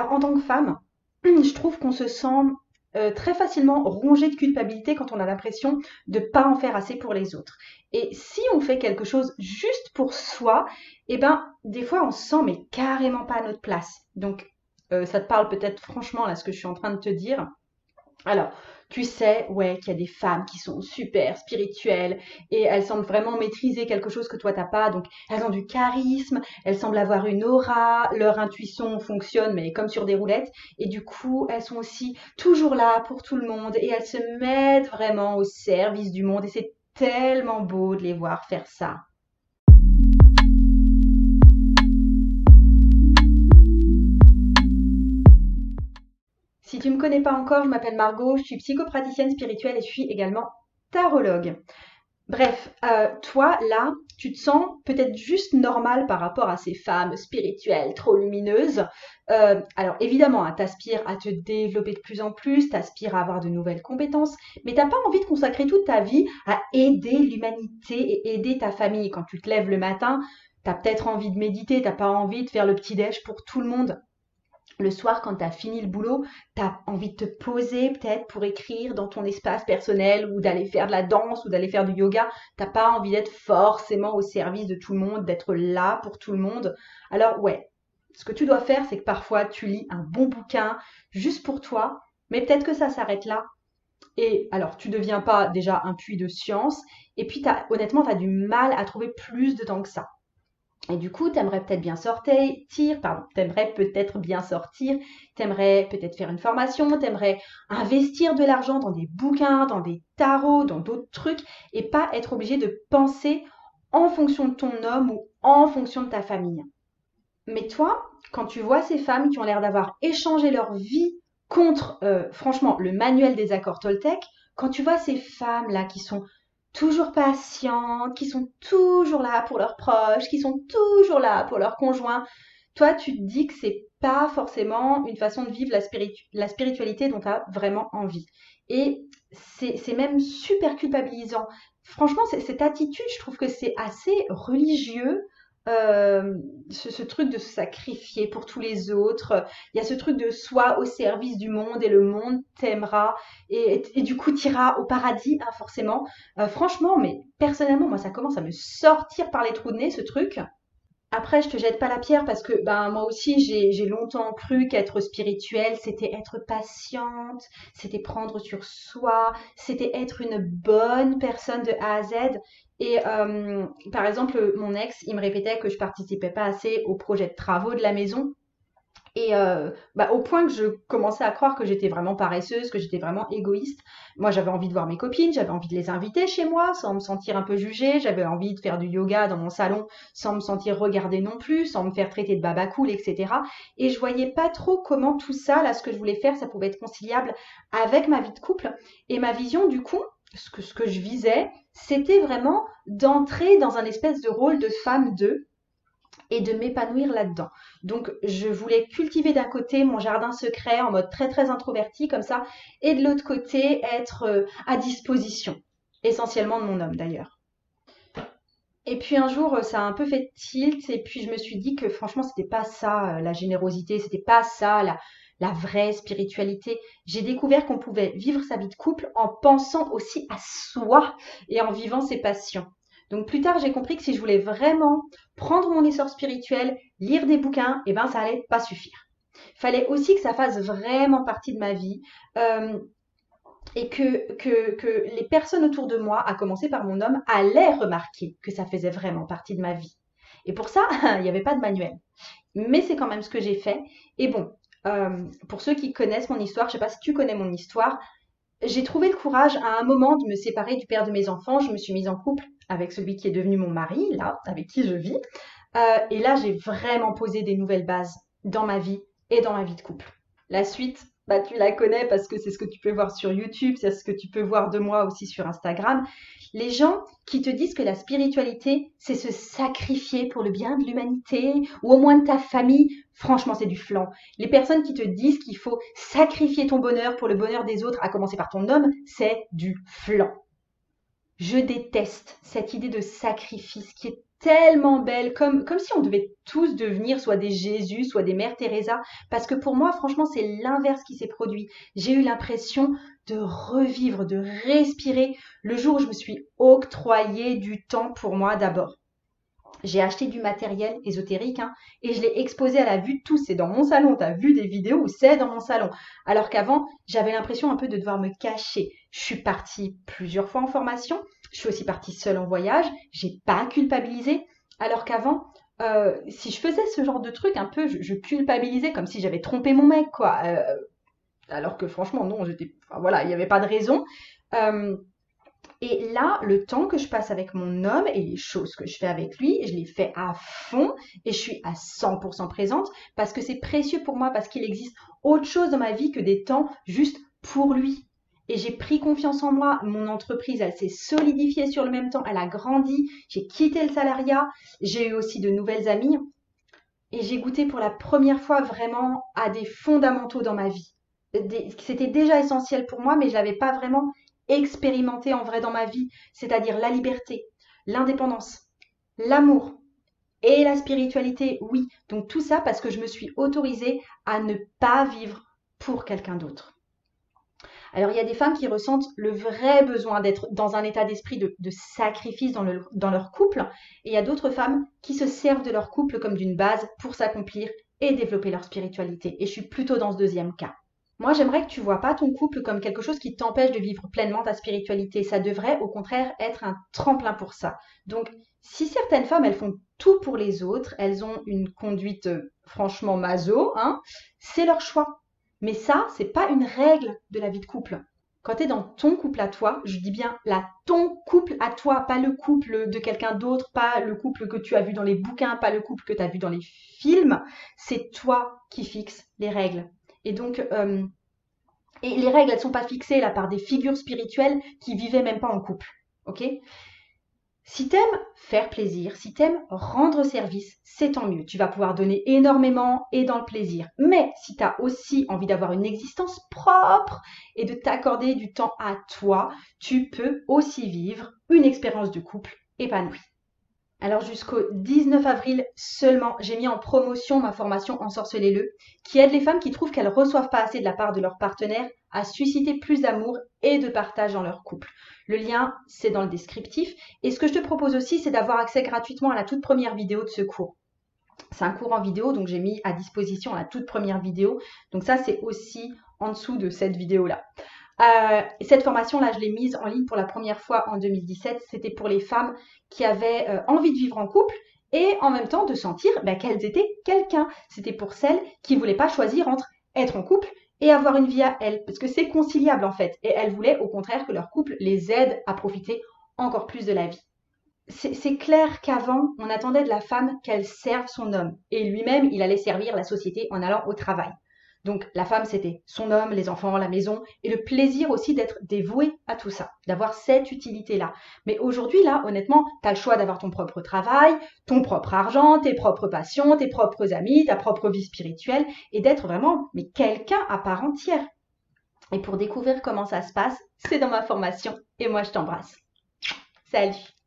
Alors, en tant que femme, je trouve qu'on se sent très facilement rongé de culpabilité quand on a l'impression de pas en faire assez pour les autres. Et si on fait quelque chose juste pour soi, eh ben, des fois, on se sent mais carrément pas à notre place. Donc, ça te parle peut-être franchement là ce que je suis en train de te dire. Alors, tu sais, ouais, qu'il y a des femmes qui sont super spirituelles et elles semblent vraiment maîtriser quelque chose que toi t'as pas. Donc, elles ont du charisme, elles semblent avoir une aura, leur intuition fonctionne, mais comme sur des roulettes. Et du coup, elles sont aussi toujours là pour tout le monde et elles se mettent vraiment au service du monde. Et c'est tellement beau de les voir faire ça. Si tu me connais pas encore, je m'appelle Margot, je suis psychopraticienne spirituelle et je suis également tarologue. Bref, toi, là, tu te sens peut-être juste normal par rapport à ces femmes spirituelles trop lumineuses. Alors évidemment, hein, t'aspires à te développer de plus en plus, t'aspires à avoir de nouvelles compétences, mais t'as pas envie de consacrer toute ta vie à aider l'humanité et aider ta famille. Quand tu te lèves le matin, t'as peut-être envie de méditer, t'as pas envie de faire le petit-déj pour tout le monde. Le soir, quand tu as fini le boulot, tu as envie de te poser peut-être pour écrire dans ton espace personnel ou d'aller faire de la danse ou d'aller faire du yoga. T'as pas envie d'être forcément au service de tout le monde, d'être là pour tout le monde. Alors ouais, ce que tu dois faire, c'est que parfois tu lis un bon bouquin juste pour toi, mais peut-être que ça s'arrête là. Et alors, tu deviens pas déjà un puits de science, et puis honnêtement, tu as du mal à trouver plus de temps que ça. Et du coup, t'aimerais peut-être bien sortir, t'aimerais peut-être faire une formation, t'aimerais investir de l'argent dans des bouquins, dans des tarots, dans d'autres trucs, et pas être obligé de penser en fonction de ton homme ou en fonction de ta famille. Mais toi, quand tu vois ces femmes qui ont l'air d'avoir échangé leur vie contre, franchement, le manuel des accords Toltec, quand tu vois ces femmes-là qui sont toujours patientes, qui sont toujours là pour leurs proches, qui sont toujours là pour leurs conjoints, toi, tu te dis que c'est pas forcément une façon de vivre la spiritualité dont tu as vraiment envie. Et c'est même super culpabilisant. Franchement, cette attitude, je trouve que c'est assez religieux. euh, ce truc de se sacrifier pour tous les autres. Il y a ce truc de soi au service du monde et le monde t'aimera et du coup t'iras au paradis, hein, forcément. Franchement, mais personnellement, moi, ça commence à me sortir par les trous de nez, ce truc. Après, je te jette pas la pierre parce que ben moi aussi j'ai longtemps cru qu'être spirituel, c'était être patiente, c'était prendre sur soi, c'était être une bonne personne de A à Z. Et par exemple, mon ex, il me répétait que je participais pas assez aux projets de travaux de la maison. Et bah, au point que je commençais à croire que j'étais vraiment paresseuse, que j'étais vraiment égoïste. Moi, j'avais envie de voir mes copines, j'avais envie de les inviter chez moi sans me sentir un peu jugée, j'avais envie de faire du yoga dans mon salon sans me sentir regardée non plus, sans me faire traiter de baba cool, etc. Et je voyais pas trop comment tout ça, là, ce que je voulais faire, ça pouvait être conciliable avec ma vie de couple. Et ma vision, du coup, ce que je visais, c'était vraiment d'entrer dans un espèce de rôle de femme 2 et de m'épanouir là-dedans. Donc, je voulais cultiver d'un côté mon jardin secret en mode très très introverti comme ça, et de l'autre côté être à disposition, essentiellement de mon homme d'ailleurs. Et puis un jour, ça a un peu fait tilt, et puis je me suis dit que franchement, c'était pas ça la générosité, c'était pas ça la vraie spiritualité. J'ai découvert qu'on pouvait vivre sa vie de couple en pensant aussi à soi et en vivant ses passions. Donc plus tard, j'ai compris que si je voulais vraiment prendre mon essor spirituel, lire des bouquins, eh ben ça allait pas suffire. Fallait aussi que ça fasse vraiment partie de ma vie. Euh, et que les personnes autour de moi, à commencer par mon homme, allaient remarquer que ça faisait vraiment partie de ma vie. Et pour ça, il n'y avait pas de manuel. Mais c'est quand même ce que j'ai fait. Et bon, pour ceux qui connaissent mon histoire, je ne sais pas si tu connais mon histoire, j'ai trouvé le courage à un moment de me séparer du père de mes enfants. Je me suis mise en couple avec celui qui est devenu mon mari, là, avec qui je vis. Et là, j'ai vraiment posé des nouvelles bases dans ma vie et dans ma vie de couple. La suite, bah, tu la connais parce que c'est ce que tu peux voir sur YouTube, c'est ce que tu peux voir de moi aussi sur Instagram. Les gens qui te disent que la spiritualité, c'est se sacrifier pour le bien de l'humanité ou au moins de ta famille, franchement, c'est du flan. Les personnes qui te disent qu'il faut sacrifier ton bonheur pour le bonheur des autres, à commencer par ton homme, c'est du flan. Je déteste cette idée de sacrifice qui est tellement belle, comme si on devait tous devenir soit des Jésus, soit des Mères Teresa, parce que pour moi, franchement, c'est l'inverse qui s'est produit. J'ai eu l'impression de revivre, de respirer le jour où je me suis octroyé du temps pour moi d'abord. J'ai acheté du matériel ésotérique, hein, et je l'ai exposé à la vue de tous. C'est dans mon salon. Tu as vu des vidéos où c'est dans mon salon. Alors qu'avant, j'avais l'impression un peu de devoir me cacher. Je suis partie plusieurs fois en formation. Je suis aussi partie seule en voyage. J'ai pas culpabilisé. Alors qu'avant, si je faisais ce genre de truc, un peu, je culpabilisais comme si j'avais trompé mon mec, quoi. Alors que franchement, non, enfin, voilà, il n'y avait pas de raison. Euh, et là, le temps que je passe avec mon homme et les choses que je fais avec lui, je les fais à fond et je suis à 100% présente parce que c'est précieux pour moi, parce qu'il existe autre chose dans ma vie que des temps juste pour lui. Et j'ai pris confiance en moi, mon entreprise, elle s'est solidifiée sur le même temps, elle a grandi, j'ai quitté le salariat, j'ai eu aussi de nouvelles amies et j'ai goûté pour la première fois vraiment à des fondamentaux dans ma vie. C'était déjà essentiel pour moi, mais je l'avais pas vraiment expérimenté en vrai dans ma vie, c'est-à-dire la liberté, l'indépendance, l'amour et la spiritualité, oui. Donc tout ça parce que je me suis autorisée à ne pas vivre pour quelqu'un d'autre. Alors il y a des femmes qui ressentent le vrai besoin d'être dans un état d'esprit de sacrifice dans leur couple, et il y a d'autres femmes qui se servent de leur couple comme d'une base pour s'accomplir et développer leur spiritualité. Et je suis plutôt dans ce deuxième cas. Moi, j'aimerais que tu vois pas ton couple comme quelque chose qui t'empêche de vivre pleinement ta spiritualité. Ça devrait au contraire être un tremplin pour ça. Donc, si certaines femmes, elles font tout pour les autres, elles ont une conduite franchement maso, hein, c'est leur choix. Mais ça, c'est pas une règle de la vie de couple. Quand tu es dans ton couple à toi, je dis bien là, ton couple à toi, pas le couple de quelqu'un d'autre, pas le couple que tu as vu dans les bouquins, pas le couple que tu as vu dans les films, c'est toi qui fixes les règles. Et donc, et les règles, elles sont pas fixées là par des figures spirituelles qui vivaient même pas en couple. Ok? Si t'aimes faire plaisir, si t'aimes rendre service, c'est tant mieux. Tu vas pouvoir donner énormément et dans le plaisir. Mais si tu as aussi envie d'avoir une existence propre et de t'accorder du temps à toi, tu peux aussi vivre une expérience de couple épanouie. Alors jusqu'au 19 avril seulement, j'ai mis en promotion ma formation Ensorcelez-le, qui aide les femmes qui trouvent qu'elles ne reçoivent pas assez de la part de leur partenaire à susciter plus d'amour et de partage dans leur couple. Le lien, c'est dans le descriptif. Et ce que je te propose aussi, c'est d'avoir accès gratuitement à la toute première vidéo de ce cours. C'est un cours en vidéo, donc j'ai mis à disposition la toute première vidéo. Donc ça, c'est aussi en dessous de cette vidéo-là. Cette formation-là, je l'ai mise en ligne pour la première fois en 2017. C'était pour les femmes qui avaient envie de vivre en couple et en même temps de sentir qu'elles étaient quelqu'un. C'était pour celles qui ne voulaient pas choisir entre être en couple et avoir une vie à elles, parce que c'est conciliable en fait. Et elles voulaient au contraire que leur couple les aide à profiter encore plus de la vie. C'est clair qu'avant, on attendait de la femme qu'elle serve son homme. Et lui-même, il allait servir la société en allant au travail. Donc la femme, c'était son homme, les enfants, la maison, et le plaisir aussi d'être dévouée à tout ça, d'avoir cette utilité-là. Mais aujourd'hui, là, honnêtement, tu as le choix d'avoir ton propre travail, ton propre argent, tes propres passions, tes propres amis, ta propre vie spirituelle, et d'être vraiment mais quelqu'un à part entière. Et pour découvrir comment ça se passe, c'est dans ma formation, et moi je t'embrasse. Salut!